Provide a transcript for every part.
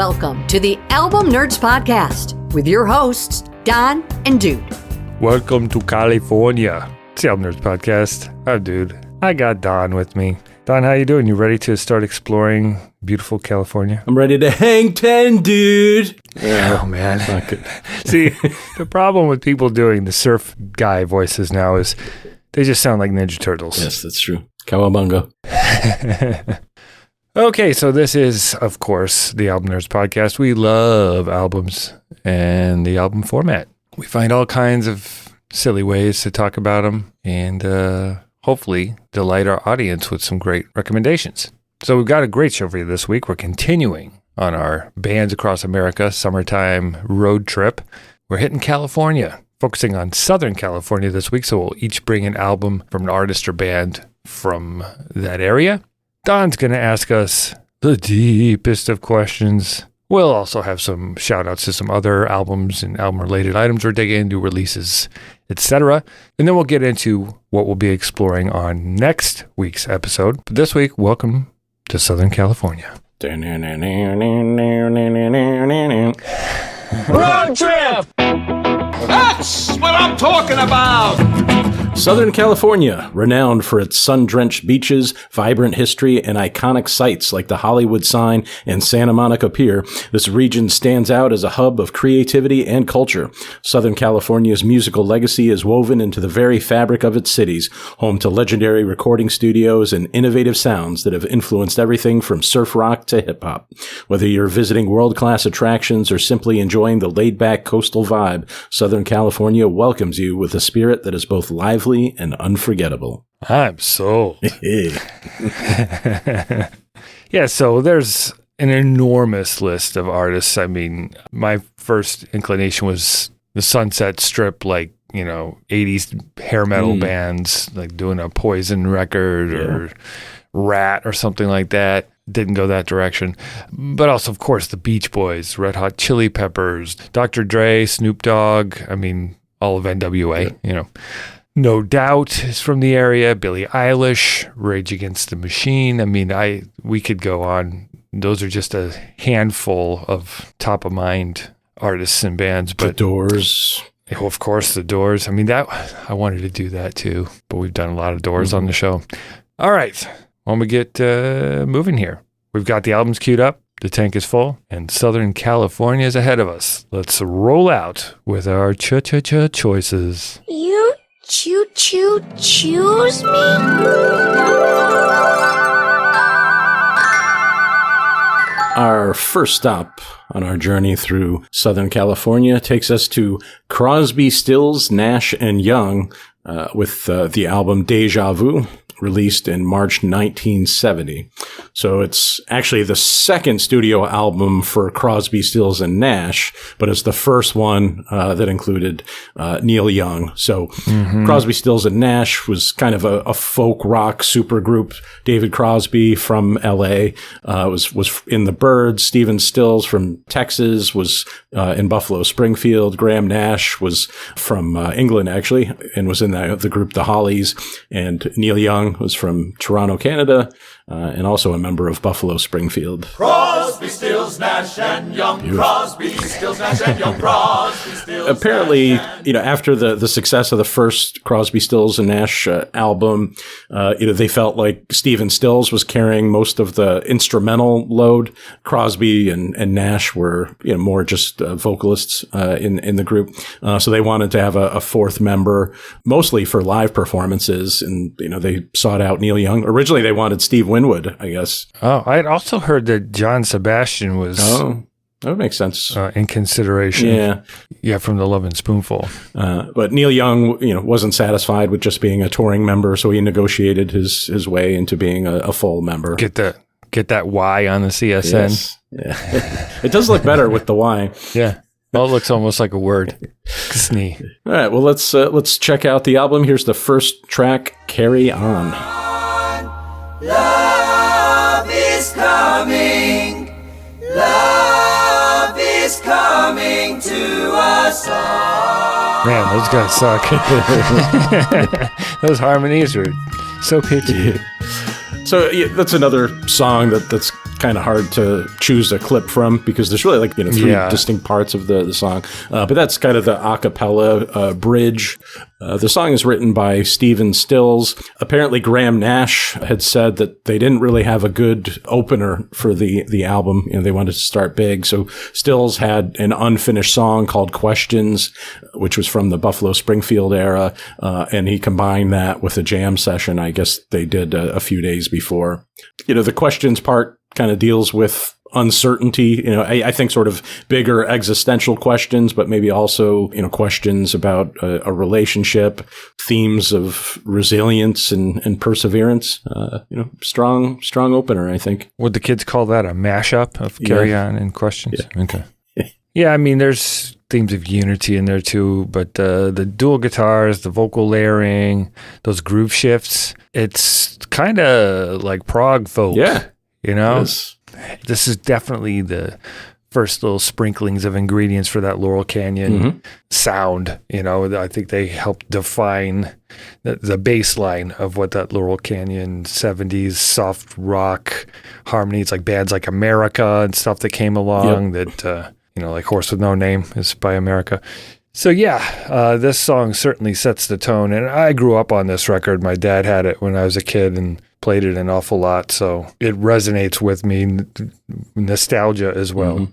Welcome to the Album Nerds Podcast with your hosts, Don and Dude. Welcome to California. It's the Album Nerds Podcast. I'm Dude. I got Don with me. Don, how you doing? You ready to start exploring beautiful California? I'm ready to hang 10, dude. Oh, man. See, the problem with people doing the surf guy voices now is they just sound like Ninja Turtles. Yes, that's true. Cowabunga. Okay, so this is, of course, the Album Nerds Podcast. We love albums and the album format. We find all kinds of silly ways to talk about them and hopefully delight our audience with some great recommendations. So we've got a great show for you this week. We're continuing on our Bands Across America summertime road trip. We're hitting California, focusing on Southern California this week. So we'll each bring an album from an artist or band from that area. Don's going to ask us the deepest of questions. We'll also have some shout outs to some other albums and album related items we're digging, new releases, etc. And then we'll get into what we'll be exploring on next week's episode. But this week, welcome to Southern California. Road trip! That's what I'm talking about! Southern California, renowned for its sun-drenched beaches, vibrant history, and iconic sites like the Hollywood sign and Santa Monica Pier, this region stands out as a hub of creativity and culture. Southern California's musical legacy is woven into the very fabric of its cities, home to legendary recording studios and innovative sounds that have influenced everything from surf rock to hip-hop. Whether you're visiting world-class attractions or simply enjoying the laid-back coastal vibe, Southern California welcomes you with a spirit that is both lively and unforgettable. I'm sold. Yeah, so there's an enormous list of artists. I mean, my first inclination was the Sunset Strip, like, 80s hair metal bands, like doing a Poison record or Rat or something like that. Didn't go that direction. But also, of course, the Beach Boys, Red Hot Chili Peppers, Dr. Dre, Snoop Dogg, I mean, all of NWA, No Doubt is from the area, Billie Eilish, Rage Against the Machine. I mean, we could go on. Those are just a handful of top-of-mind artists and bands. But The Doors. Of course, The Doors. I mean, I wanted to do that too, but we've done a lot of Doors on the show. All right, when we get moving here, we've got the albums queued up, the tank is full, and Southern California is ahead of us. Let's roll out with our cha-cha-cha choices. You choose me? Our first stop on our journey through Southern California takes us to Crosby, Stills, Nash, and Young with the album Déjà Vu, released in March 1970. So it's actually the second studio album for Crosby, Stills, and Nash, but it's the first one that included Neil Young. So Crosby, Stills, and Nash was kind of a folk rock supergroup. David Crosby from L.A. was in the Byrds. Stephen Stills from Texas was in Buffalo Springfield. Graham Nash was from England, actually, and was in the group The Hollies. And Neil Young was from Toronto, Canada, and also a member of Buffalo Springfield. Crosby, Stills, Nash, and Young. Beautiful. Crosby, Stills, Nash, and Young. Crosby, Stills, Apparently, Nash, and after the success of the first Crosby, Stills, and Nash album, they felt like Stephen Stills was carrying most of the instrumental load. Crosby and Nash were more just vocalists in the group. So they wanted to have a fourth member, mostly for live performances, and they sought out Neil Young. Originally, they wanted Steve Winwood, I guess. Oh, I had also heard that John Sebastian was that makes sense. In consideration. Yeah, from the Love and Spoonful. But Neil Young, wasn't satisfied with just being a touring member, so he negotiated his way into being a full member. Get that Y on the CSN. Yes. Yeah. It does look better with the Y. Yeah. Well, it looks almost like a word. Ksni. All right. Well, let's check out the album. Here's the first track, Carry On. Love is coming. Love is coming to us all. Man, those guys suck. Those harmonies are so pitchy. So that's another song that's kind of hard to choose a clip from because there's really like, three distinct parts of the song. But that's kind of the a cappella bridge. The song is written by Stephen Stills. Apparently, Graham Nash had said that they didn't really have a good opener for the album. They wanted to start big. So Stills had an unfinished song called Questions, which was from the Buffalo Springfield era. And he combined that with a jam session, I guess they did a few days before. The Questions part kind of deals with uncertainty, I think sort of bigger existential questions, but maybe also, questions about a relationship, themes of resilience and perseverance, strong opener, I think. Would the kids call that a mashup of Carry On and Questions? Yeah. Okay. Yeah, I mean, there's themes of unity in there too, but the dual guitars, the vocal layering, those groove shifts, it's kind of like prog folk. Yeah. Yes. This is definitely the first little sprinklings of ingredients for that Laurel Canyon sound. I think they helped define the baseline of what that Laurel Canyon 70s soft rock harmonies, like bands like America and stuff that came along that, like Horse with No Name is by America. So this song certainly sets the tone. And I grew up on this record. My dad had it when I was a kid and played it an awful lot. So it resonates with me, nostalgia as well,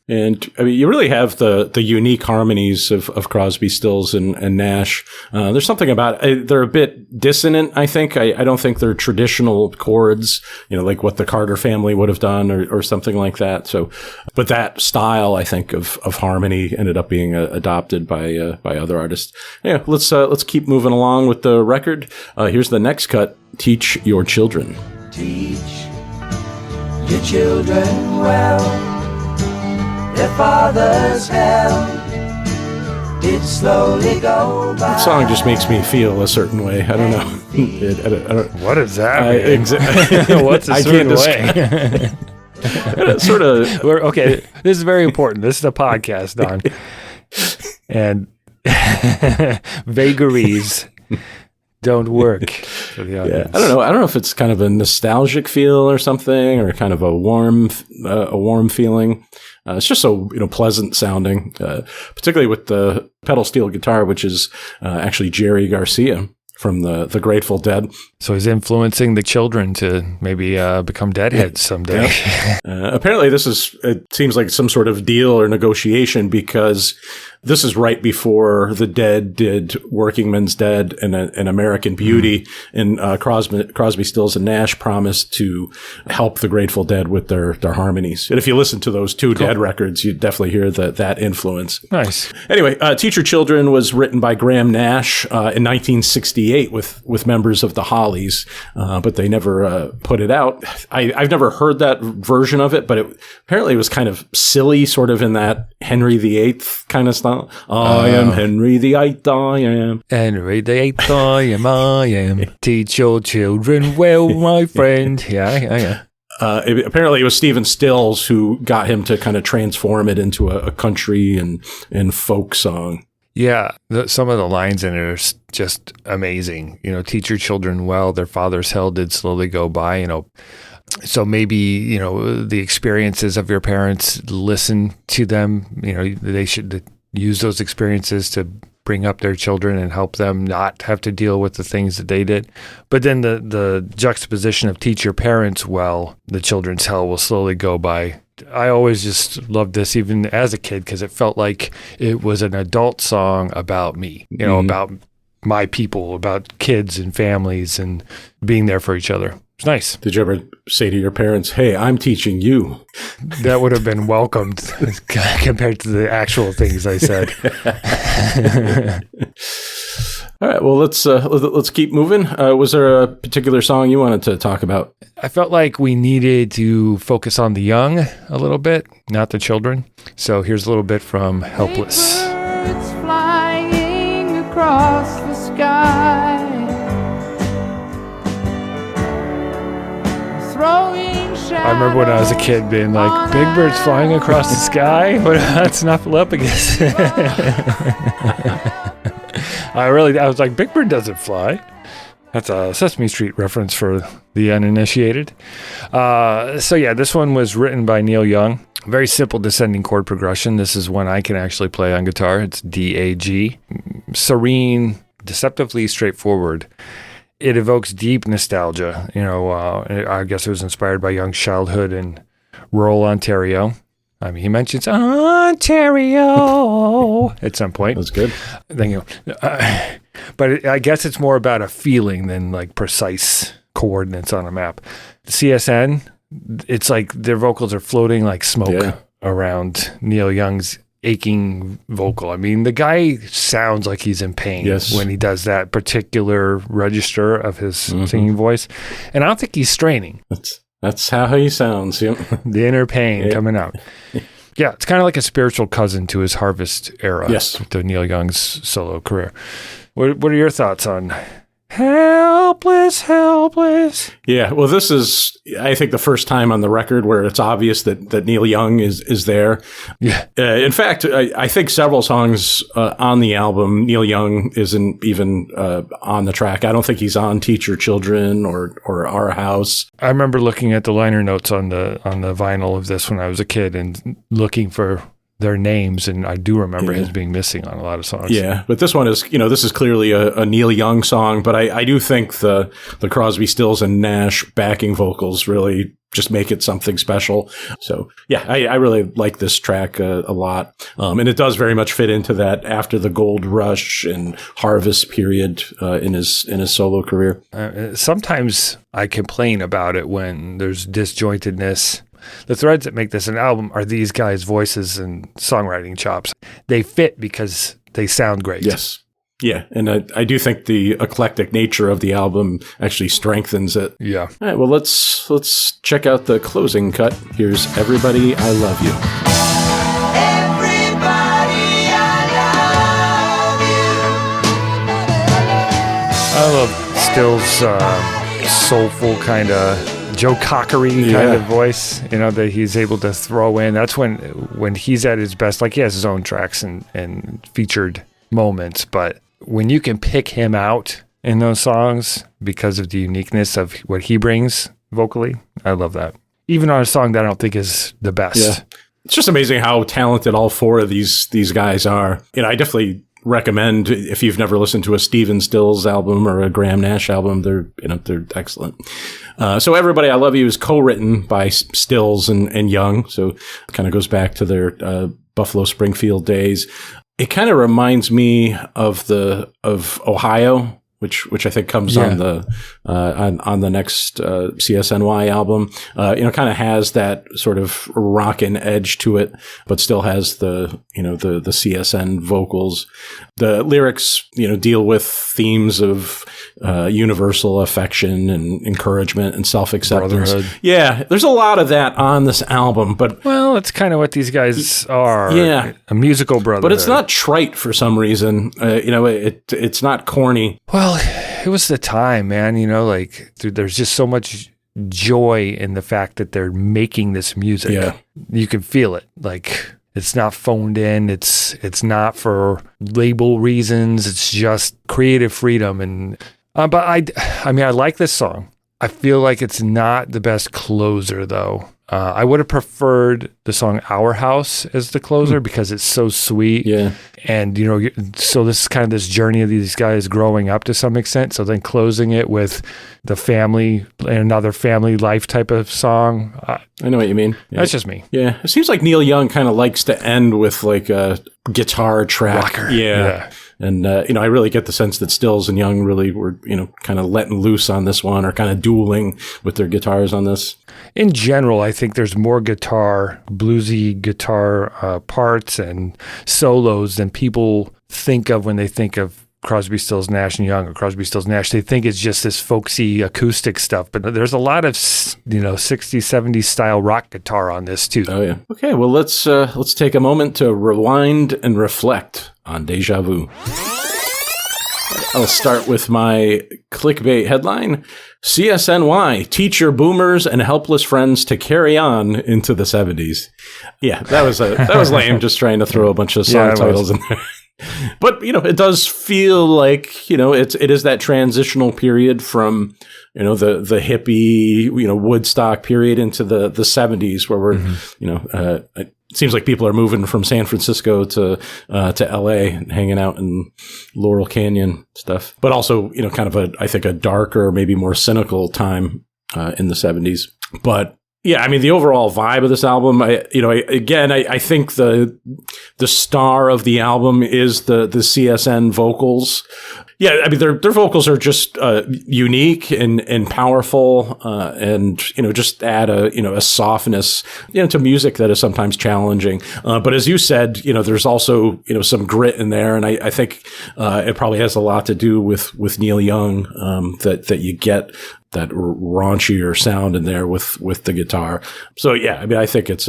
And I mean, you really have the unique harmonies of Crosby, Stills, and Nash. There's something about they're a bit dissonant, I think. I don't think they're traditional chords, like what the Carter family would have done or something like that. So, but that style, I think, of harmony ended up being adopted by other artists. Yeah, let's keep moving along with the record. Here's the next cut, Teach Your Children. Teach your children well. Their father's hell did slowly go by. That song just makes me feel a certain way. I don't know. I don't, what does that mean? What's a certain way? Sort of. Okay, this is very important. This is a podcast, Don. And vagaries don't work for the audience. I don't know. I don't know if it's kind of a nostalgic feel or something, or kind of a warm feeling. It's just so pleasant sounding, particularly with the pedal steel guitar, which is actually Jerry Garcia from the Grateful Dead. So he's influencing the children to maybe become Deadheads someday. Yeah. Apparently, it seems like some sort of deal or negotiation, because this is right before the Dead did Working Men's Dead and American Beauty, and Crosby, Stills, and Nash promised to help the Grateful Dead with their harmonies. And if you listen to those two Dead records, you definitely hear that influence. Nice. Anyway, Teach Your Children was written by Graham Nash in 1968 with members of the Hollies, but they never put it out. I've never heard that version of it, but apparently it was kind of silly, sort of in that Henry VIII kind of style. I am Henry VIII, I am. Henry VIII, I am. Teach your children well, my friend. Yeah. Apparently it was Stephen Stills who got him to kind of transform it into a country and folk song. Yeah, some of the lines in it are just amazing. Teach your children well, their father's hell did slowly go by, So maybe, the experiences of your parents, listen to them. They should use those experiences to bring up their children and help them not have to deal with the things that they did. But then the juxtaposition of teach your parents well, the children's hell will slowly go by. I always just loved this, even as a kid, because it felt like it was an adult song about me, about my people, about kids and families and being there for each other. It's nice. Did you ever say to your parents, hey, I'm teaching you? That would have been welcomed compared to the actual things I said. All right, well, let's keep moving. Was there a particular song you wanted to talk about? I felt like we needed to focus on the young a little bit, not the children. So here's a little bit from Helpless. Birds flying across the sky, throwing shadows. I remember when I was a kid being like, big birds flying across the sky? But that's Snuffleupagus. I was like, big bird doesn't fly. That's a Sesame Street reference for the uninitiated. This one was written by Neil Young. Very simple descending chord progression. This is one I can actually play on guitar. It's D-A-G. Serene, deceptively straightforward. It evokes deep nostalgia. I guess it was inspired by Young's childhood in rural Ontario. I mean, he mentions Ontario at some point. That's good. Then but I guess it's more about a feeling than like precise coordinates on a map. CSN, it's like their vocals are floating like smoke around Neil Young's aching vocal. I mean, the guy sounds like he's in pain when he does that particular register of his singing voice. And I don't think he's straining. That's how he sounds. Yep. The inner pain coming out. Yeah, it's kind of like a spiritual cousin to his Harvest era. Yes. To Neil Young's solo career. What are your thoughts on Helpless, Helpless? Yeah, well, this is, I think, the first time on the record where it's obvious that Neil Young is there. Yeah. In fact, I think several songs on the album, Neil Young isn't even on the track. I don't think he's on Teach Your Children or Our House. I remember looking at the liner notes on the vinyl of this when I was a kid and looking for their names, and I do remember his being missing on a lot of songs. Yeah, but this one is, this is clearly a Neil Young song, but I do think the Crosby, Stills, and Nash backing vocals really just make it something special. So yeah, I really like this track a lot. And it does very much fit into that after the gold rush and harvest period in his solo career. Sometimes I complain about it when there's disjointedness. The threads that make this an album are these guys' voices and songwriting chops. They fit because they sound great. Yes. Yeah, and I do think the eclectic nature of the album actually strengthens it. Yeah. All right, well, let's check out the closing cut. Here's Everybody, I Love You. Everybody, I love Stills' soulful kind of Joe Cockery kind of voice, that he's able to throw in. That's when he's at his best. Like, he has his own tracks and featured moments, but when you can pick him out in those songs because of the uniqueness of what he brings vocally, I love that. Even on a song that I don't think is the best. Yeah. It's just amazing how talented all four of these guys are. I definitely recommend, if you've never listened to a Stephen Stills album or a Graham Nash album, they're excellent. So Everybody I Love You is co-written by Stills and Young. So it kind of goes back to their Buffalo Springfield days. It kind of reminds me of Ohio, which I think comes on the next CSNY album. Kind of has that sort of rockin' edge to it, but still has the CSN vocals. The lyrics, deal with themes of universal affection and encouragement and self-acceptance. Brotherhood. Yeah, there's a lot of that on this album, but well, it's kind of what these guys are. Yeah, a musical brotherhood. But it's not trite for some reason. It's not corny. Well, it was the time, man. There's just so much joy in the fact that they're making this music. Yeah, you can feel it. Like, it's not phoned in. It's not for label reasons. It's just creative freedom. And but I like this song. I feel like it's not the best closer, though. I would have preferred the song Our House as the closer because it's so sweet. Yeah. And, so this is kind of this journey of these guys growing up to some extent. So then closing it with the family, another family life type of song. I know what you mean. Yeah. That's just me. Yeah. It seems like Neil Young kind of likes to end with like a guitar track. Rocker. Yeah. And, I really get the sense that Stills and Young really were, kind of letting loose on this one or kind of dueling with their guitars on this. In general, I think there's more bluesy guitar parts and solos than people think of when they think of Crosby, Stills, Nash and Young or Crosby, Stills, Nash. They think it's just this folksy acoustic stuff, but there's a lot of 60s, 70s style rock guitar on this too. Oh yeah. Okay, well let's take a moment to rewind and reflect on Déjà Vu. I'll start with my clickbait headline. CSNY, teach your boomers and helpless friends to carry on into the 70s. Yeah, that was lame, just trying to throw a bunch of song titles in there. But, it does feel like, it is that transitional period from, the hippie, Woodstock period into the 70s where we're, it seems like people are moving from San Francisco to LA and hanging out in Laurel Canyon stuff. But also, kind of I think a darker, maybe more cynical time in the 70s. But yeah, I mean, the overall vibe of this album, I think the star of the album is the CSN vocals. Yeah, I mean, their vocals are just unique and powerful, and just add a softness to music that is sometimes challenging. But as you said, there's also some grit in there, and I think it probably has a lot to do with Neil Young, that you get that raunchier sound in there with the guitar. So yeah, I mean, I think it's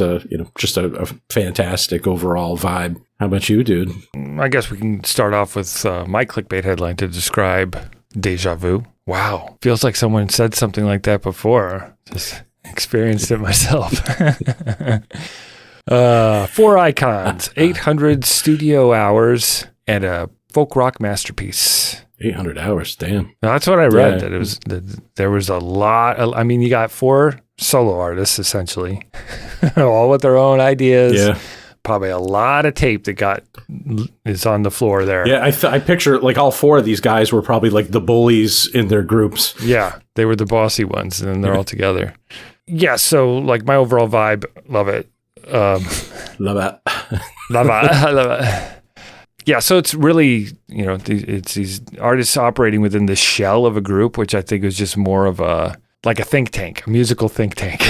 just a fantastic overall vibe. How about you, dude? I guess we can start off with my clickbait headline to describe Déjà Vu. Wow. Feels like someone said something like that before. Just experienced it myself. 4 icons, 800 studio hours, and a folk rock masterpiece. 800 hours, damn. Now, that's what I read. Yeah. There was a lot. I mean, you got 4 solo artists, essentially, all with their own ideas. Yeah. Probably a lot of tape that is on the floor there. Yeah, I picture like all 4 of these guys were probably like the bullies in their groups. Yeah, they were the bossy ones, and then they're all together. Yeah, so like my overall vibe, love it. Love it. Love it. I love it. Yeah, so it's really, it's these artists operating within the shell of a group, which I think is just more of a think tank, a musical think tank,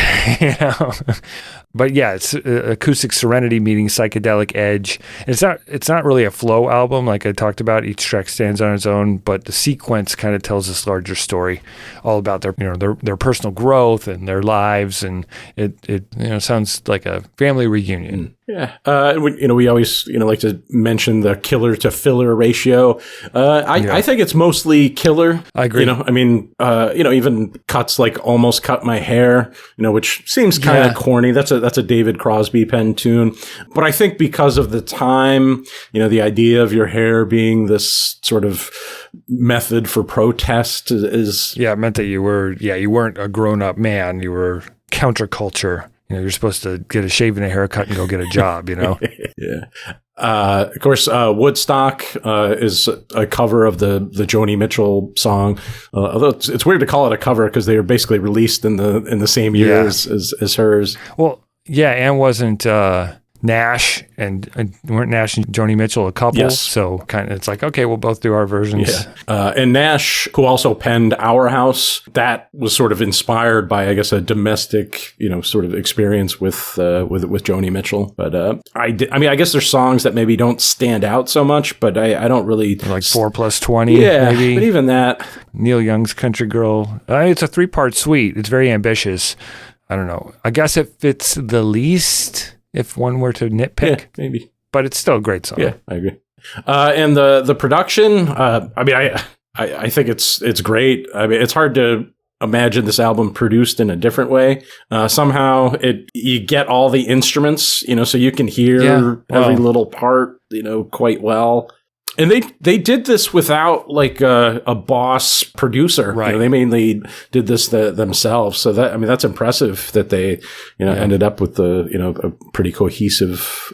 But yeah, it's acoustic serenity meeting psychedelic edge. And it's not really a flow album like I talked about. Each track stands on its own, but the sequence kind of tells this larger story, all about their personal growth and their lives, and it sounds like a family reunion. Yeah, we always like to mention the killer to filler ratio. I think it's mostly killer. I agree. Even cuts like Almost Cut My Hair, which seems kind of corny. That's a David Crosby pen tune. But I think because of the time, the idea of your hair being this sort of method for protest is. Yeah, it meant that you weren't a grown up man. You were counterculture. You're supposed to get a shave and a haircut and go get a job, Yeah. Of course, Woodstock is a cover of the Joni Mitchell song. Although it's weird to call it a cover because they were basically released in the same year as hers. Well, yeah, and wasn't Nash and weren't Nash and Joni Mitchell a couple? Yes. So kind of it's like, okay, we'll both do our versions. Yeah. And Nash, who also penned Our House, that was sort of inspired by, I guess, a domestic, sort of experience with Joni Mitchell. But I guess there's songs that maybe don't stand out so much, but I don't really like 4+20. Yeah, maybe. But even that, Neil Young's Country Girl. It's a 3-part suite. It's very ambitious. I don't know. I guess it fits the least. If one were to nitpick, yeah, maybe, but it's still a great song. Yeah, I agree. And the production, I think it's great. I mean, it's hard to imagine this album produced in a different way. Somehow, you get all the instruments, so you can hear every little part, quite well. And they did this without like a boss producer. Right. They mainly did this themselves. So that's impressive that they, ended up with a pretty cohesive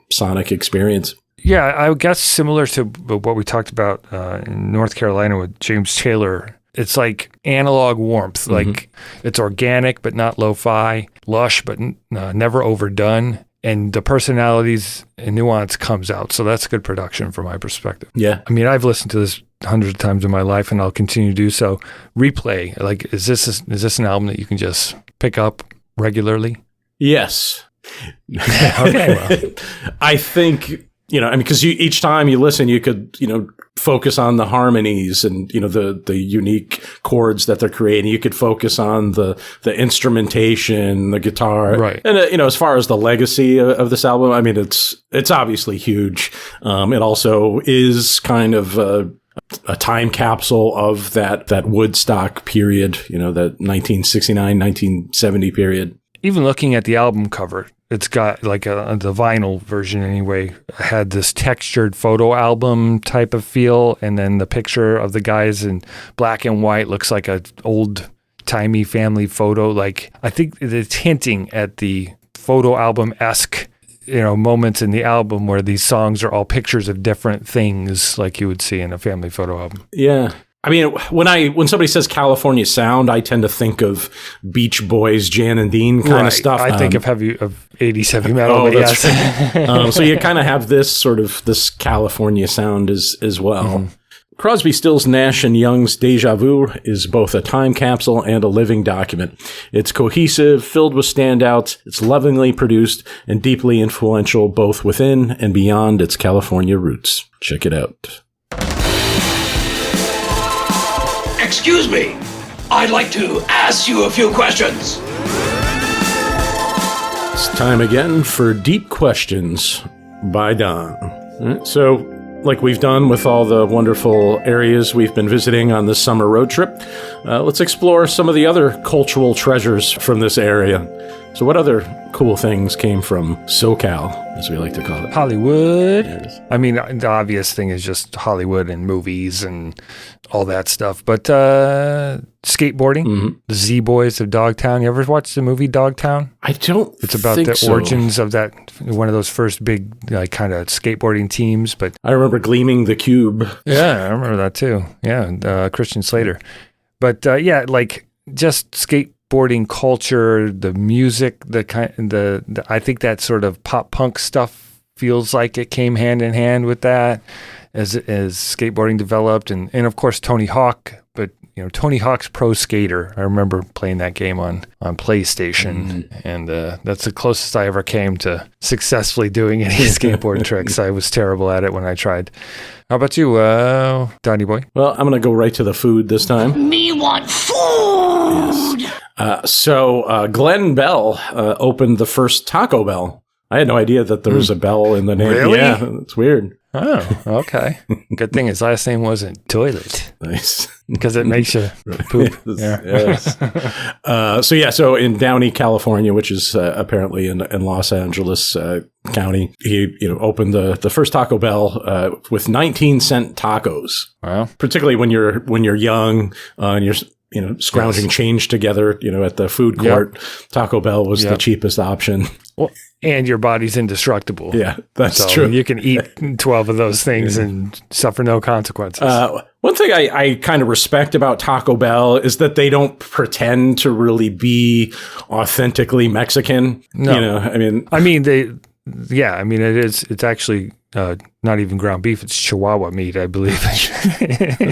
sonic experience. Yeah, I guess similar to what we talked about in North Carolina with James Taylor. It's like analog warmth. Mm-hmm. Like it's organic but not lo-fi, lush but never overdone. And the personalities and nuance comes out. So that's good production from my perspective. Yeah. I mean, I've listened to this hundreds of times in my life and I'll continue to do so. Replay. Like, is this an album that you can just pick up regularly? Yes. Okay. Well. I think, because each time you listen, you could, focus on the harmonies and, the unique chords that they're creating. You could focus on the instrumentation, the guitar. Right. And, as far as the legacy of this album, I mean, it's obviously huge. It also is kind of a time capsule of that Woodstock period, that 1969, 1970 period. Even looking at the album cover, it's got like the vinyl version anyway, had this textured photo album type of feel. And then the picture of the guys in black and white looks like an old timey family photo. Like, I think it's hinting at the photo album-esque, moments in the album where these songs are all pictures of different things like you would see in a family photo album. Yeah. I mean, when somebody says California sound, I tend to think of Beach Boys, Jan and Dean kind of stuff. I think of 80s heavy metal. Oh, that's right. So you kind of have this California sound as well. Mm-hmm. Crosby, Stills, Nash & Young's Déjà Vu is both a time capsule and a living document. It's cohesive, filled with standouts, it's lovingly produced, and deeply influential both within and beyond its California roots. Check it out. Excuse me, I'd like to ask you a few questions. It's time again for Deep Questions by Don. All right, so, like we've done with all the wonderful areas we've been visiting on this summer road trip, let's explore some of the other cultural treasures from this area. So what other cool things came from SoCal, as we like to call it? Hollywood. Yes. I mean, the obvious thing is just Hollywood and movies and all that stuff. But skateboarding, the Z-Boys of Dogtown. You ever watched the movie Dogtown? I don't It's about think the so. origins of that, one of those first big kind of skateboarding teams. But I remember Gleaming the Cube. yeah, I remember that too. Yeah, Christian Slater. But like just skateboarding culture, the music, the I think that sort of pop punk stuff feels like it came hand in hand with that as skateboarding developed, and of course Tony Hawk. But Tony Hawk's Pro Skater, I remember playing that game on PlayStation, and that's the closest I ever came to successfully doing any skateboard tricks. I was terrible at it when I tried. How about you, Donnie boy? Well, I'm going to go right to the food this time. Me want food! Yes. So Glenn Bell opened the first Taco Bell. I had no idea that there was a Bell in the name. Really? Yeah, it's weird. Oh, okay. Good thing his last name wasn't Toilet, Nice. because it makes you poop. Yes. So in Downey, California, which is apparently in Los Angeles County, he opened the first Taco Bell with 19-cent tacos. Wow. Particularly when you're young and you're scrounging change together, at the food court. Taco Bell was the cheapest option. Well, and your body's indestructible. Yeah, that's so true. You can eat 12 of those things and suffer no consequences. One thing I kind of respect about Taco Bell is that they don't pretend to really be authentically Mexican. No. It's actually not even ground beef. It's Chihuahua meat, I believe.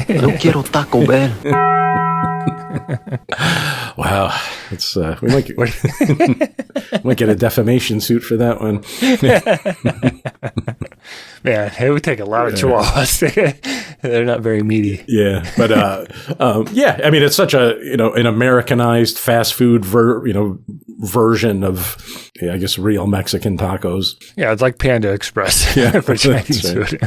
No quiero Taco Bell. Wow, it's we might get a defamation suit for that one. Man, it would take a lot of Chihuahuas. They're not very meaty. Yeah, but it's such an Americanized fast food version of I guess real Mexican tacos. Yeah, it's like Panda Express for Chinese food.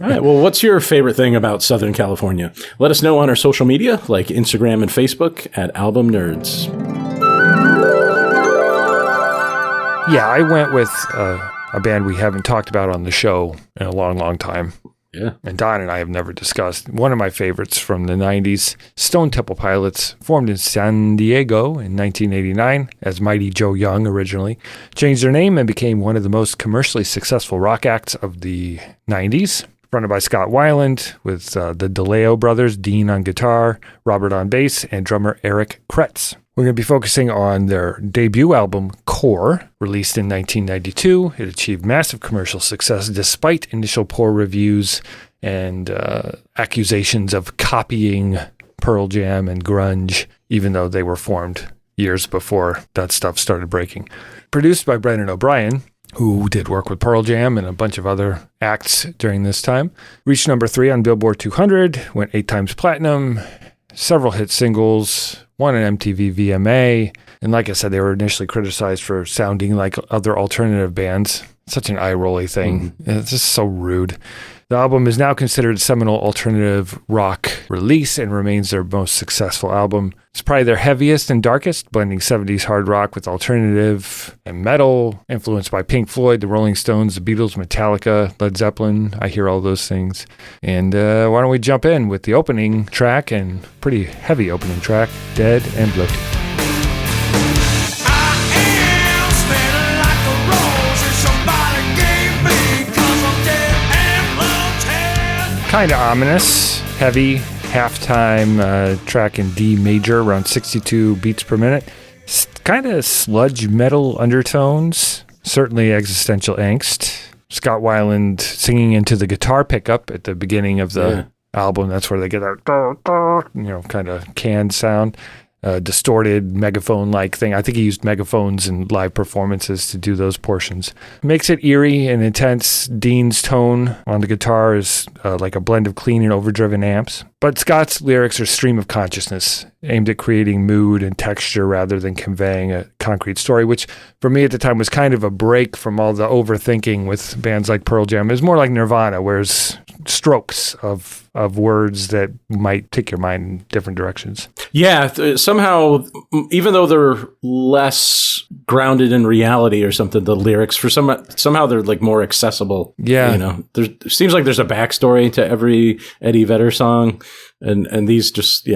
All right. Well, what's your favorite thing about Southern California? Let us know on our social media, like Instagram and Facebook at Album Nerds. Yeah, I went with a band we haven't talked about on the show in a long, long time. Yeah. And Don and I have never discussed. One of my favorites from the 90s, Stone Temple Pilots, formed in San Diego in 1989 as Mighty Joe Young originally, changed their name and became one of the most commercially successful rock acts of the 90s. Fronted by Scott Weiland, with the DeLeo brothers, Dean on guitar, Robert on bass, and drummer Eric Kretz. We're going to be focusing on their debut album, Core, released in 1992. It achieved massive commercial success despite initial poor reviews and accusations of copying Pearl Jam and grunge, even though they were formed years before that stuff started breaking. Produced by Brendan O'Brien, who did work with Pearl Jam and a bunch of other acts during this time. Reached number 3 on Billboard 200, went 8 times platinum, several hit singles, won an MTV VMA, and like I said, they were initially criticized for sounding like other alternative bands. Such an eye-rolly thing. It's just so rude. The album is now considered a seminal alternative rock release and remains their most successful album. It's probably their heaviest and darkest, blending 70s hard rock with alternative and metal, influenced by Pink Floyd, the Rolling Stones, the Beatles, Metallica, Led Zeppelin. I hear all those things. And why don't we jump in with the opening track, and pretty heavy opening track, Dead and Bloated. Kind of ominous, heavy, halftime track in D major, around 62 beats per minute. Kind of sludge metal undertones, certainly existential angst. Scott Weiland singing into the guitar pickup at the beginning of the album. That's where they get that, kind of canned sound. Distorted megaphone-like thing. I think he used megaphones in live performances to do those portions. Makes it eerie and intense. Dean's tone on the guitar is like a blend of clean and overdriven amps. But Scott's lyrics are stream of consciousness, aimed at creating mood and texture rather than conveying a concrete story, which for me at the time was kind of a break from all the overthinking with bands like Pearl Jam. It was more like Nirvana, whereas strokes of words that might take your mind in different directions. Yeah, somehow, even though they're less grounded in reality or something, the lyrics somehow they're like more accessible. Yeah, there seems like there's a backstory to every Eddie Vedder song, and these just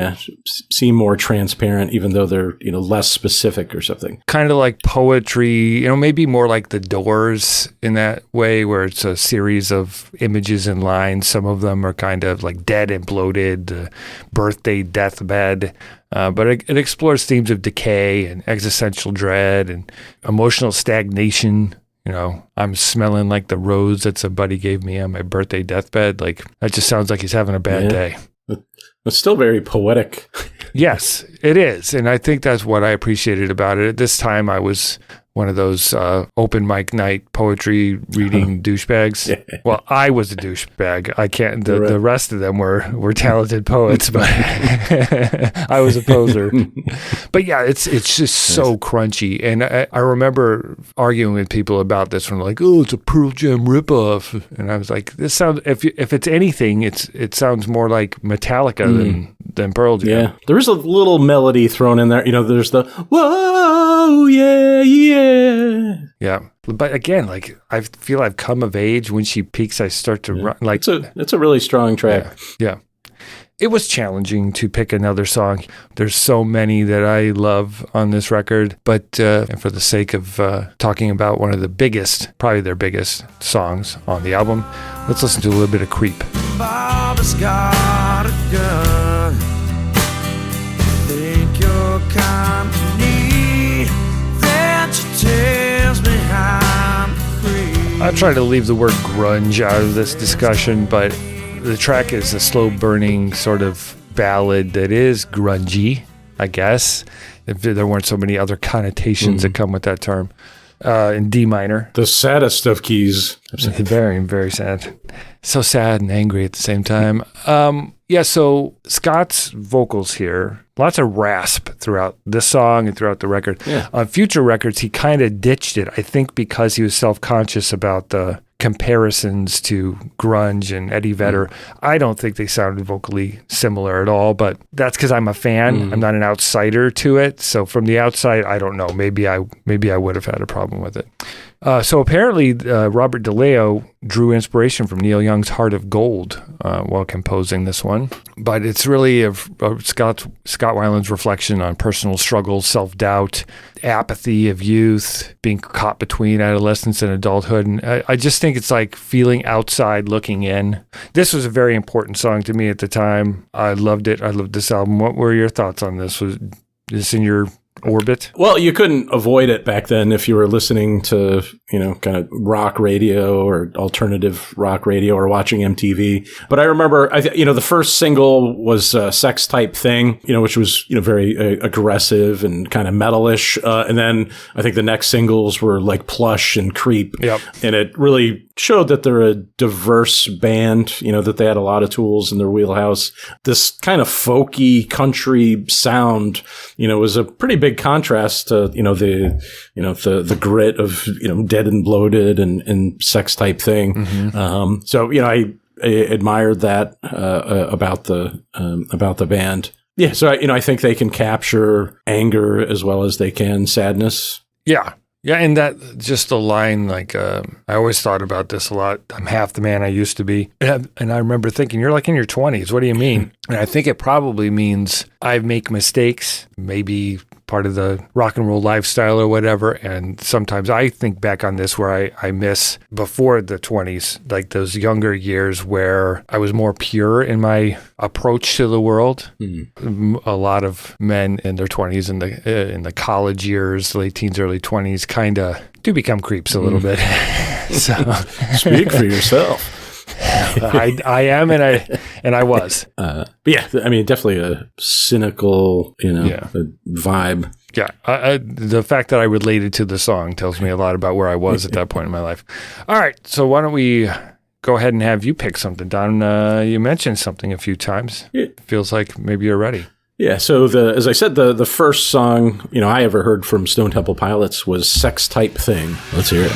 seem more transparent, even though they're less specific or something. Kind of like poetry, maybe more like The Doors in that way, where it's a series of images and lines. Some of them are kind of like dead and bloated, birthday deathbed. But it explores themes of decay and existential dread and emotional stagnation. I'm smelling like the rose that somebody gave me on my birthday deathbed. Like, that just sounds like he's having a bad day. It's still very poetic. Yes, it is. And I think that's what I appreciated about it. At this time, I was one of those open mic night poetry reading douchebags. Yeah. Well, I was a douchebag. I can't. The rest of them were talented poets, but I was a poser. But yeah, it's just so crunchy. And I remember arguing with people about this one, like, oh, it's a Pearl Jam ripoff. And I was like, this sounds. If it's anything, it sounds more like Metallica than Pearl Jam. Yeah, there is a little melody thrown in there. There's the whoa, yeah. Yeah. But again, like, I feel I've come of age. When she peaks, I start to run. Like, it's a really strong track. Yeah. It was challenging to pick another song. There's so many that I love on this record. But for the sake of talking about one of the biggest, probably their biggest songs on the album, let's listen to a little bit of Creep. Bob's got a gun. Think you're company. I try to leave the word grunge out of this discussion, but the track is a slow-burning sort of ballad that is grungy, I guess, if there weren't so many other connotations that come with that term. In D minor. The saddest of keys. Very, very sad. So sad and angry at the same time. So Scott's vocals here, lots of rasp throughout this song and throughout the record. Yeah. On future records, he kind of ditched it, I think because he was self-conscious about the comparisons to grunge and Eddie Vedder. I don't think they sounded vocally similar at all, but that's because I'm a fan. I'm not an outsider to it. So from the outside, I don't know. Maybe I would have had a problem with it. So apparently, Robert DeLeo drew inspiration from Neil Young's Heart of Gold while composing this one. But it's really Scott Weiland's reflection on personal struggles, self-doubt, apathy of youth, being caught between adolescence and adulthood. And I just think it's like feeling outside, looking in. This was a very important song to me at the time. I loved it. I loved this album. What were your thoughts on this? Was this in your orbit? Well, you couldn't avoid it back then if you were listening to, kind of rock radio or alternative rock radio or watching MTV. But I remember, the first single was Sex Type Thing, which was, very aggressive and kind of metalish. And then I think the next singles were like Plush and Creep. Yep. And it really showed that they're a diverse band, that they had a lot of tools in their wheelhouse. This kind of folky country sound, was a pretty big contrast to, the grit of, Dead and Bloated and Sex Type Thing. So, admired that about the band. Yeah, so I think they can capture anger as well as they can sadness. Yeah. Yeah, and that just the line, like, I always thought about this a lot. I'm half the man I used to be. And I remember thinking, you're like in your 20s. What do you mean? And I think it probably means I make mistakes, maybe part of the rock and roll lifestyle or whatever. And sometimes I think back on this where I miss before the 20s, like those younger years where I was more pure in my approach to the world. A lot of men in their 20s in the college years, late teens, early 20s, kind of do become creeps a little bit. So Speak for yourself. I am, and I was. But yeah, I mean, definitely a cynical, vibe. Yeah, the fact that I related to the song tells me a lot about where I was at that point in my life. All right, so why don't we go ahead and have you pick something, Don? You mentioned something a few times. Yeah. Feels like maybe you're ready. Yeah, so as I said, the first song I ever heard from Stone Temple Pilots was Sex Type Thing. Let's hear it.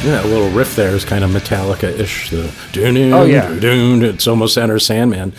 Yeah, that little riff there is kind of Metallica-ish. It's almost Enter Sandman.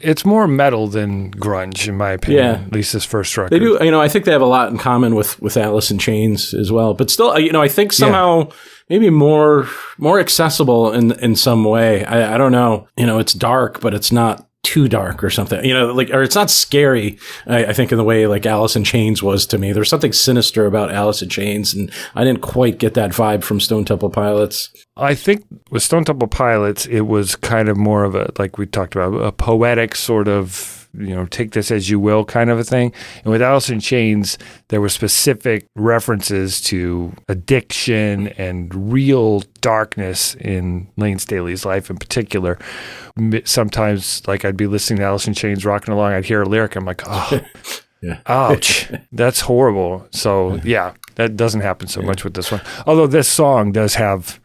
It's more metal than grunge, in my opinion. Yeah. At least this first record. They do. I think they have a lot in common with Alice in Chains as well. But still, I think somehow maybe more accessible in some way. I don't know. It's dark, but it's not too dark or something, or it's not scary. I think in the way like Alice in Chains was to me. There's something sinister about Alice in Chains, and I didn't quite get that vibe from Stone Temple Pilots. I think with Stone Temple Pilots, it was kind of more of a, like we talked about, a poetic sort of, take this as you will kind of a thing. And with Alice in Chains, there were specific references to addiction and real darkness in Lane Staley's life in particular. Sometimes, like, I'd be listening to Alice in Chains, rocking along, I'd hear a lyric, I'm like, oh, ouch, that's horrible. So, yeah, that doesn't happen so much with this one. Although this song does have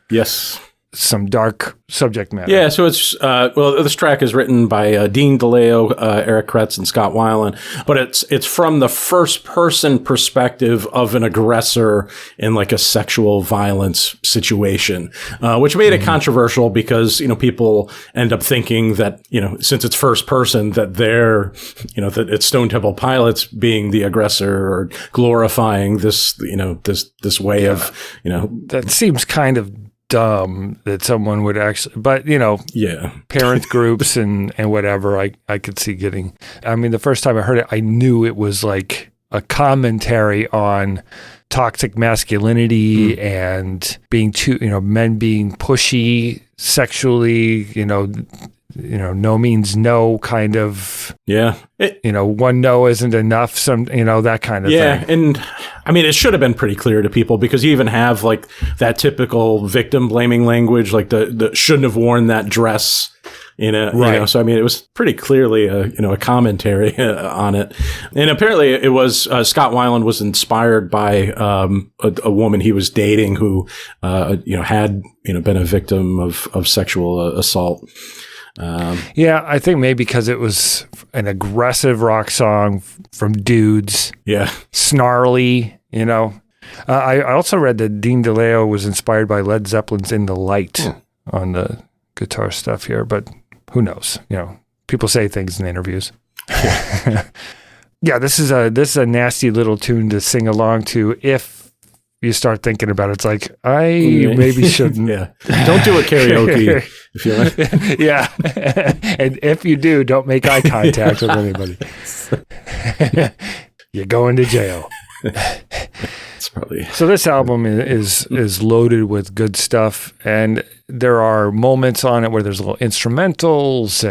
some dark subject matter. Yeah, so it's, this track is written by Dean DeLeo, Eric Kretz, and Scott Weiland, but it's from the first person perspective of an aggressor in like a sexual violence situation, which made it controversial because, people end up thinking that, since it's first person, that they're, that it's Stone Temple Pilots being the aggressor or glorifying this, this way of, That seems kind of dumb that someone would actually, but parent groups and whatever, I could see getting. I mean, the first time I heard it, I knew it was like a commentary on toxic masculinity and being too, men being pushy sexually, no means no kind of, one no isn't enough, that kind of thing. Yeah, and I mean, it should have been pretty clear to people because you even have like that typical victim blaming language, like the shouldn't have worn that dress. So I mean, it was pretty clearly a commentary on it. And apparently it was, Scott Weiland was inspired by, a woman he was dating who, had, been a victim of sexual assault. I think maybe because it was an aggressive rock song from dudes. Yeah. Snarly, I also read that Dean DeLeo was inspired by Led Zeppelin's In the Light on the guitar stuff here, but who knows? People say things in interviews. Yeah, this is a nasty little tune to sing along to if you start thinking about it. It's like, I maybe shouldn't. Don't do a karaoke if you like. Yeah. And if you do, don't make eye contact with anybody. You're going to jail. So this album is loaded with good stuff, and there are moments on it where there's little instrumentals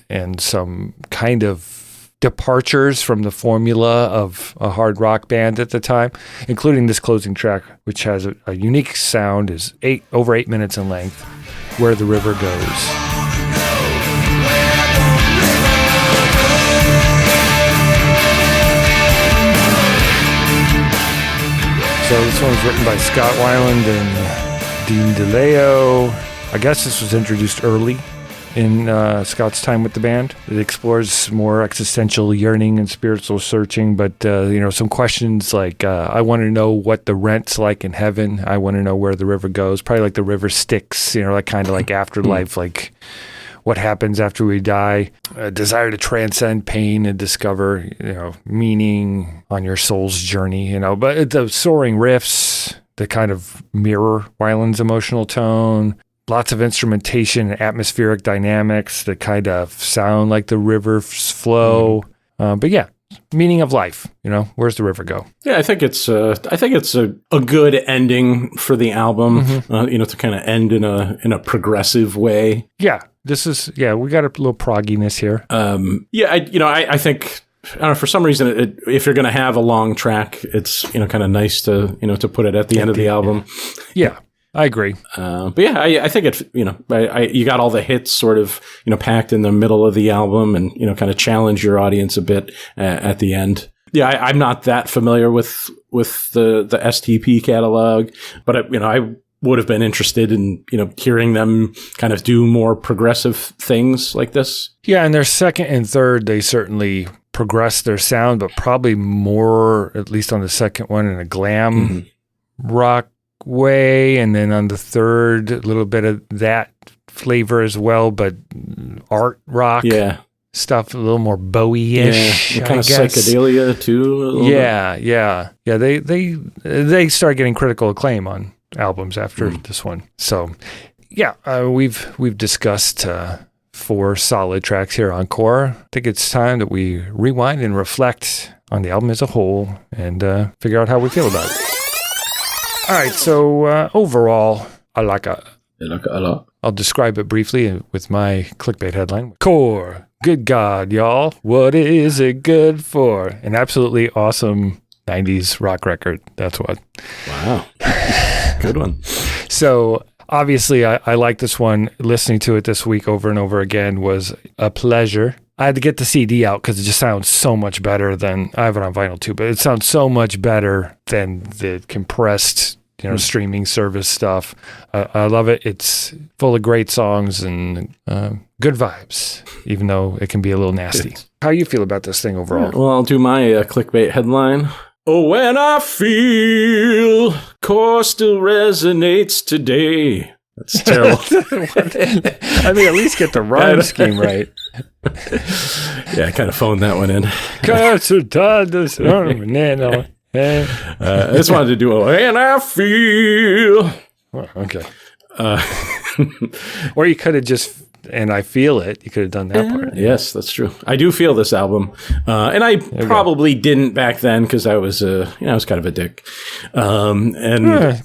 and some kind of departures from the formula of a hard rock band at the time, including this closing track, which has a unique sound, is over 8 minutes in length, Where the River Goes. So this one was written by Scott Weiland and Dean DeLeo. I guess this was introduced early in Scott's time with the band. It explores more existential yearning and spiritual searching, but some questions like I want to know what the rent's like in heaven. I want to know where the river goes. Probably like the river Styx, like kind of like afterlife, like what happens after we die. A desire to transcend pain and discover, meaning on your soul's journey. But the soaring riffs, the kind of mirror Weiland's emotional tone. Lots of instrumentation and atmospheric dynamics that kind of sound like the river's flow. But yeah, meaning of life. Where's the river go? Yeah, I think it's a good ending for the album. To kind of end in a progressive way. Yeah, we got a little progginess here. I think. I don't know, for some reason, if you're going to have a long track, it's kind of nice to to put it at the end of the album. Yeah. I agree. But yeah, I think it, you got all the hits sort of, packed in the middle of the album and, kind of challenge your audience a bit at the end. Yeah, I'm not that familiar with the STP catalog, but I would have been interested in, hearing them kind of do more progressive things like this. Yeah, and their second and third, they certainly progressed their sound, but probably more, at least on the second one, in a glam rock way, and then on the third, a little bit of that flavor as well, but art rock stuff, a little more Bowie-ish, kind of psychedelia too. Yeah. They start getting critical acclaim on albums after this one. So yeah, we've discussed 4 solid tracks here on Core. I think it's time that we rewind and reflect on the album as a whole and figure out how we feel about it. All right, so overall, I like it a lot. I'll describe it briefly with my clickbait headline. Core, good God, y'all, what is it good for? An absolutely awesome 90s rock record, that's what. Wow, good one. So obviously, I like this one. Listening to it this week over and over again was a pleasure. I had to get the CD out because it just sounds so much better than, I have it on vinyl too, but it sounds so much better than the compressed, streaming service stuff. I love it. It's full of great songs and good vibes, even though it can be a little nasty. How you feel about this thing overall? Well, I'll do my clickbait headline. Oh, when I feel Core still resonates today. That's terrible. I mean, at least get the rhyme scheme right. Yeah, I kind of phoned that one in. I just wanted to do a and I feel. Oh, okay. Or you could have just, and I feel it. You could have done that part. Yes, that's true. I do feel this album, and I probably didn't back then because I was, I was kind of a dick. And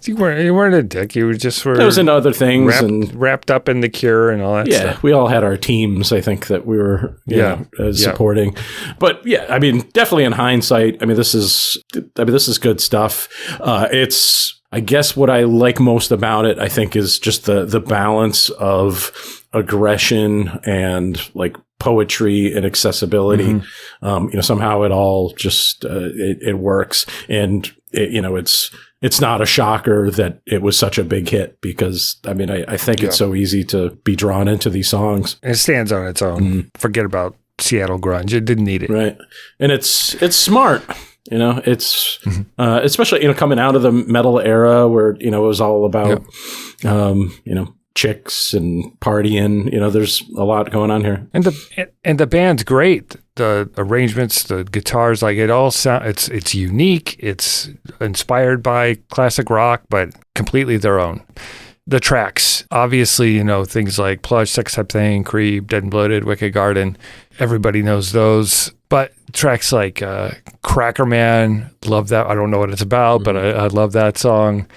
you weren't a dick. You were just I was into other things wrapped up in The Cure and all that stuff. Yeah, we all had our teams. I think that we were, supporting. But yeah, I mean, definitely in hindsight, this is good stuff. I guess what I like most about it, I think, is just the balance of aggression and like poetry and accessibility. Somehow it all just it works, and it's not a shocker that it was such a big hit because I think it's so easy to be drawn into these songs. It stands on its own. Forget about Seattle grunge; it didn't need it, right? And it's smart. It's especially coming out of the metal era where it was all about chicks and partying. There's a lot going on here, and the band's great. The arrangements, the guitars, like it all sound. It's unique. It's inspired by classic rock, but completely their own. The tracks, obviously, things like Plush, Sex Type Thing, Creep, Dead and Bloated, Wicked Garden. Everybody knows those. But tracks like Cracker Man, love that. I don't know what it's about, but I love that song.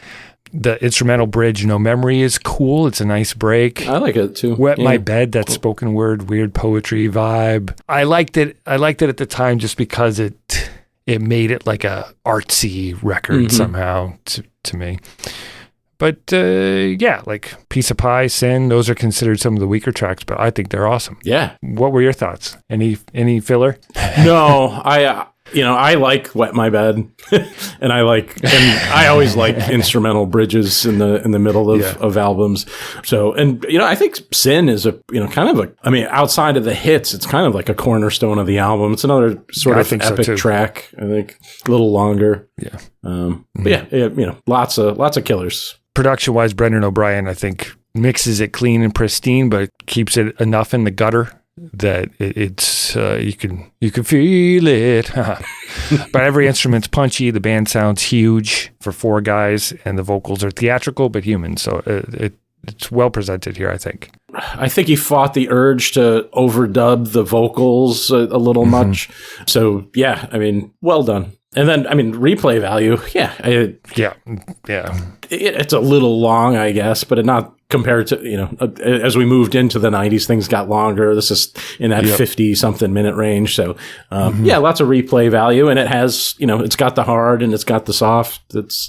The instrumental bridge, No Memory, is cool. It's a nice break. I like it too. Wet My Bed, that spoken word, weird poetry vibe. I liked it at the time just because it made it like a artsy record somehow to me. But like Piece of Pie, Sin, those are considered some of the weaker tracks, but I think they're awesome. Yeah. What were your thoughts? Any filler? No, I like Wet My Bed, and I always like instrumental bridges in the middle of albums. So, and I think Sin is outside of the hits, it's kind of like a cornerstone of the album. It's another sort of epic track. I think a little longer. Yeah. But yeah, lots of killers. Production wise, Brendan O'Brien, I think, mixes it clean and pristine, but keeps it enough in the gutter that it's you can feel it. But every instrument's punchy. The band sounds huge for 4 guys, and the vocals are theatrical but human. So it's well presented here, I think. I think he fought the urge to overdub the vocals a little much. So yeah, well done. And then, replay value. Yeah. It's a little long, I guess, but not compared to, as we moved into the 90s, things got longer. This is in that 50-something minute range. So, lots of replay value. And it has, it's got the hard and it's got the soft. It's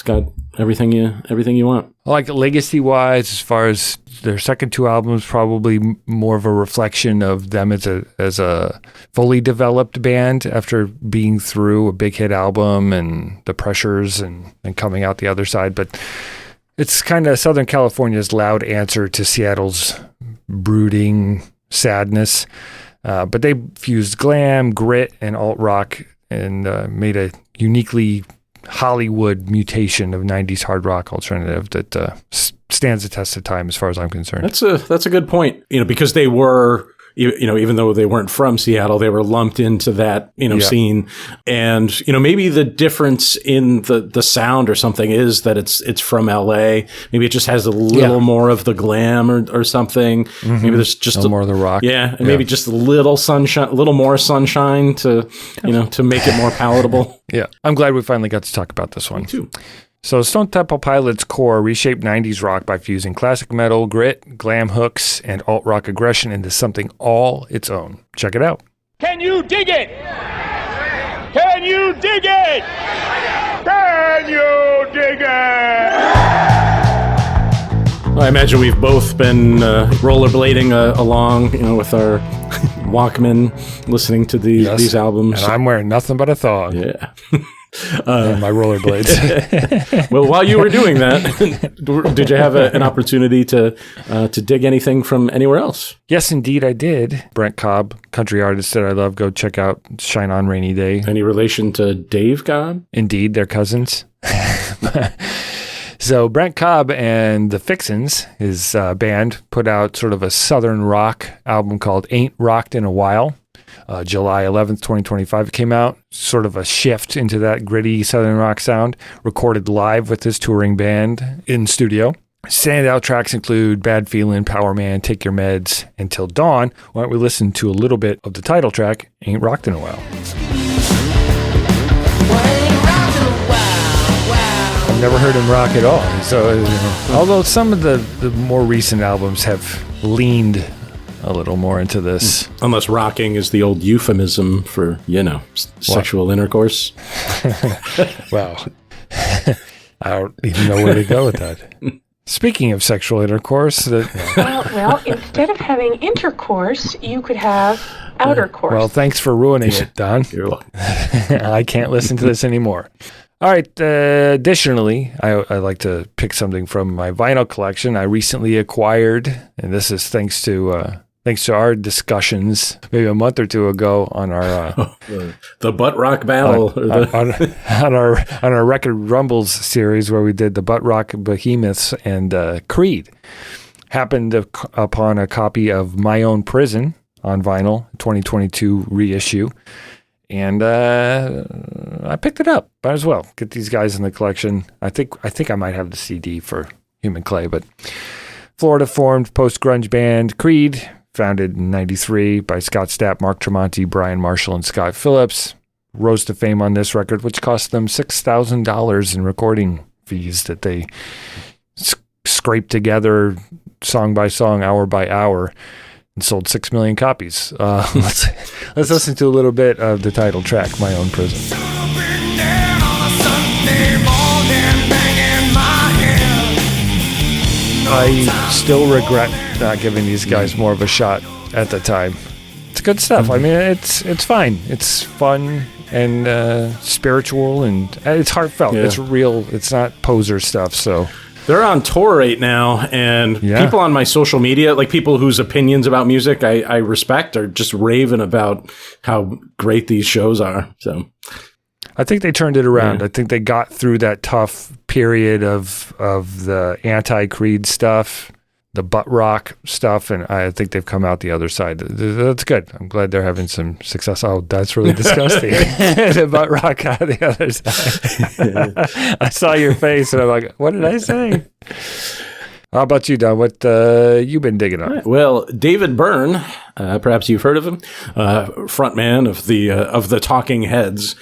got everything you want. Like legacy-wise, as far as their second 2 albums, probably more of a reflection of them as a fully developed band after being through a big hit album and the pressures and coming out the other side. But it's kind of Southern California's loud answer to Seattle's brooding sadness. But they fused glam, grit, and alt-rock and made a uniquely Hollywood mutation of 90s hard rock alternative that stands the test of time as far as I'm concerned. That's a good point. Because they were, even though they weren't from Seattle, they were lumped into that, scene. And, maybe the difference in the sound or something is that it's from LA. Maybe it just has a little more of the glam or something. Maybe there's just a little more of the rock. Yeah. And maybe just a little sunshine, a little more sunshine to make it more palatable. Yeah. I'm glad we finally got to talk about this one. Me too. So Stone Temple Pilots' core reshaped 90s rock by fusing classic metal, grit, glam hooks, and alt-rock aggression into something all its own. Check it out. Can you dig it? Can you dig it? Can you dig it? Well, I imagine we've both been rollerblading along, with our Walkman, listening to these albums. And I'm wearing nothing but a thong. Yeah. And my rollerblades. Well, while you were doing that, did you have an opportunity to dig anything from anywhere else? Yes, indeed, I did. Brent Cobb, country artist that I love. Go check out Shine On Rainy Day. Any relation to Dave Cobb? Indeed, they're cousins. So Brent Cobb and the Fixins, his band, put out sort of a southern rock album called Ain't Rocked in a While. July 11th, 2025, it came out. Sort of a shift into that gritty southern rock sound. Recorded live with his touring band in studio. Standout tracks include Bad Feelin', Power Man, Take Your Meds, and Till Dawn. Why don't we listen to a little bit of the title track, Ain't Rocked in a While. I've never heard him rock at all. So, although some of the more recent albums have leaned a little more into this. Unless rocking is the old euphemism for, sexual intercourse. Well, I don't even know where to go with that. Speaking of sexual intercourse... Well, instead of having intercourse, you could have outer course. Well, thanks for ruining it, Don. You're welcome. I can't listen to this anymore. All right. Additionally, I like to pick something from my vinyl collection. I recently acquired, and this is thanks to our discussions maybe a month or two ago on our the butt rock battle, on our Record Rumbles series where we did the butt rock behemoths and Creed. Happened upon a copy of My Own Prison on vinyl, 2022 reissue. And I picked it up. Might as well get these guys in the collection. I think I might have the CD for Human Clay, but Florida-formed post-grunge band Creed, founded in 93 by Scott Stapp, Mark Tremonti, Brian Marshall, and Scott Phillips, rose to fame on this record, which cost them $6,000 in recording fees that they scraped together song by song, hour by hour, and sold 6 million copies. Let's listen to a little bit of the title track, My Own Prison. I still regret not giving these guys more of a shot at the time. It's good stuff. I mean, it's fine. It's fun. and spiritual, and it's heartfelt. Yeah. It's real. It's not poser stuff. So they're on tour right now, and people on my social media, like people whose opinions about music I respect, are just raving about how great these shows are. So I think they turned it around. I think they got through that tough period of the anti-Creed stuff, the butt rock stuff, and I think they've come out the other side. That's good. I'm glad they're having some success. Oh, that's really disgusting. The butt rock out the other side. I saw your face, and I'm like, what did I say? How about you, Don? What you been digging on? Well, David Byrne, perhaps you've heard of him, frontman of the Talking Heads.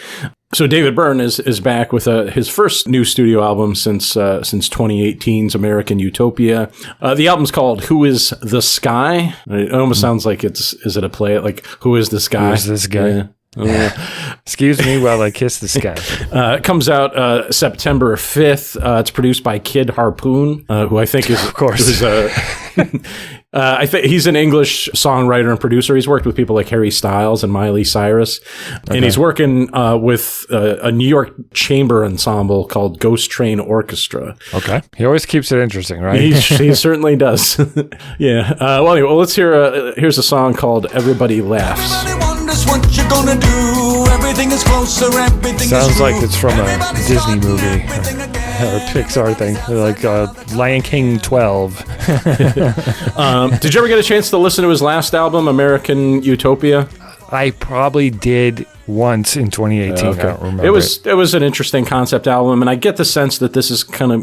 So David Byrne is back with his first new studio album since 2018's American Utopia. The album's called "Who Is the Sky?" It almost sounds like is it a play? Like "Who is the sky?" Who is this guy? Yeah. Excuse me while I kiss the sky. It comes out September 5th. It's produced by Kid Harpoon, who I think is, of course, I think he's an English songwriter and producer. He's worked with people like Harry Styles and Miley Cyrus, and he's working with a New York chamber ensemble called Ghost Train Orchestra. Okay, he always keeps it interesting, right? He certainly does. Yeah. Well, anyway, let's hear. Here's a song called "Everybody Laughs." What you gonna do? Everything is closer, everything Sounds is like it's from a Disney movie or Pixar thing, like Lion King 12. Did you ever get a chance to listen to his last album, American Utopia? I probably did once in 2018. Okay. I don't remember. It was an interesting concept album, and I get the sense that this is gonna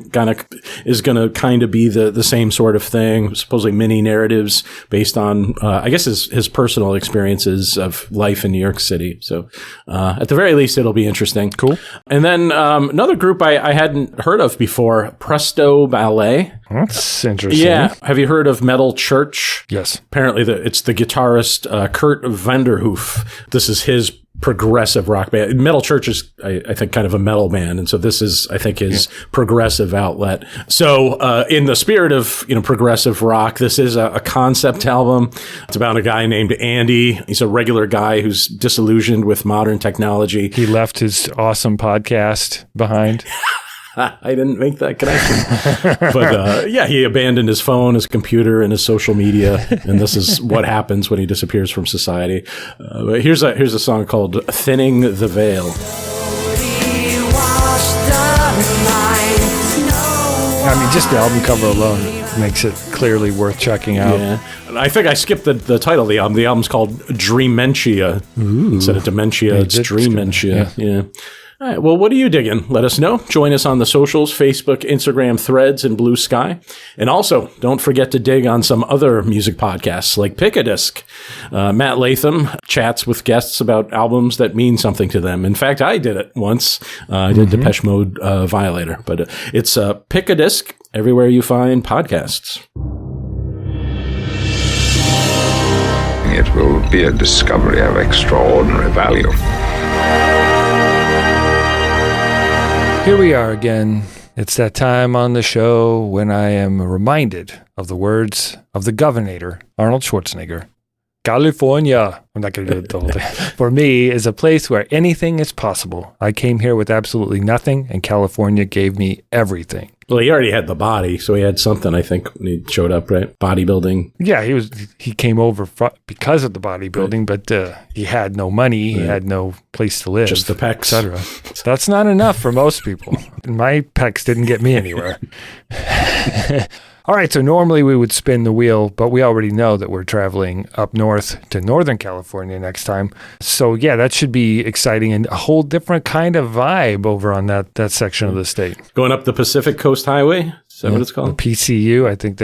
be the same sort of thing. Supposedly mini narratives based on I guess his personal experiences of life in New York City. So at the very least, it'll be interesting. Cool. And then another group I hadn't heard of before, Presto Ballet. That's interesting. Yeah. Have you heard of Metal Church? Yes. Apparently, it's the guitarist Kurt Vanderhoof. This is his progressive rock band. Metal Church is, I think, kind of a metal band, and so this is, I think, his progressive outlet. So, in the spirit of progressive rock, this is a concept album. It's about a guy named Andy. He's a regular guy who's disillusioned with modern technology. He left his awesome podcast behind. I didn't make that connection. But he abandoned his phone, his computer, and his social media. And this is what happens when he disappears from society. Here's a song called Thinning the Veil. I mean, just the album cover alone makes it clearly worth checking out. Yeah. I think I skipped the title of the album. The album's called Dreamentia. Instead of dementia, it's Dreamentia. Yeah. All right, well, what are you digging? Let us know. Join us on the socials, Facebook, Instagram, Threads, and Blue Sky. And also, don't forget to dig on some other music podcasts like Pick a Disc. Matt Latham chats with guests about albums that mean something to them. In fact, I did it once. I did Depeche Mode Violator. But it's Pick a Disc everywhere you find podcasts. It will be a discovery of extraordinary value. Here we are again. It's that time on the show when I am reminded of the words of the governor, Arnold Schwarzenegger. California, I'm not going to do it the whole thing, for me is a place where anything is possible. I came here with absolutely nothing, and California gave me everything. Well, he already had the body, so he had something, I think, when he showed up, right? Bodybuilding. Yeah, he came over because of the bodybuilding, but he had no money, he had no place to live. Just the pecs. Etc. That's not enough for most people. My pecs didn't get me anywhere. All right, so normally we would spin the wheel, but we already know that we're traveling up north to Northern California next time. So yeah, that should be exciting and a whole different kind of vibe over on that section of the state. Going up the Pacific Coast Highway? Is that what it's called? The PCU, I think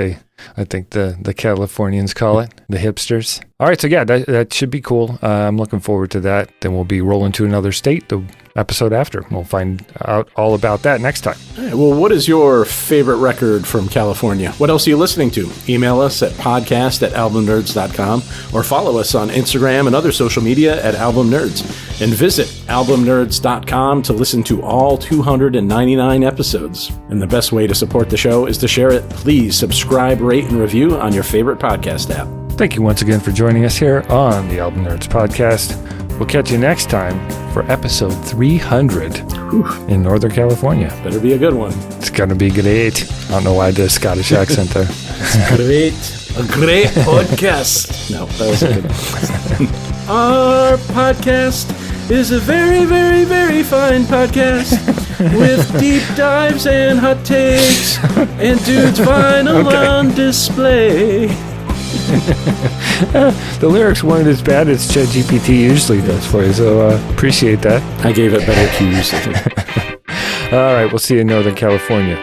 the Californians call it, the hipsters. All right, so yeah, that should be cool. I'm looking forward to that. Then we'll be rolling to another state the episode after. We'll find out all about that next time. All right, well, what is your favorite record from California? What else are you listening to? Email us at podcast@albumnerds.com or follow us on Instagram and other social media at Album Nerds. And visit albumnerds.com to listen to all 299 episodes. And the best way to support the show is to share it. Please subscribe, rate, and review on your favorite podcast app. Thank you once again for joining us here on the Album Nerds podcast. We'll catch you next time for episode 300 in Northern California. Better be a good one. It's going to be great. I don't know why I did a Scottish accent there. Great. A great podcast. No, that was a good one. Our podcast is a very, very, very fine podcast with deep dives and hot takes and dudes vinyl on display. The lyrics weren't as bad as ChatGPT usually does for you, so appreciate that. I gave it better cues. All right, we'll see you in Northern California.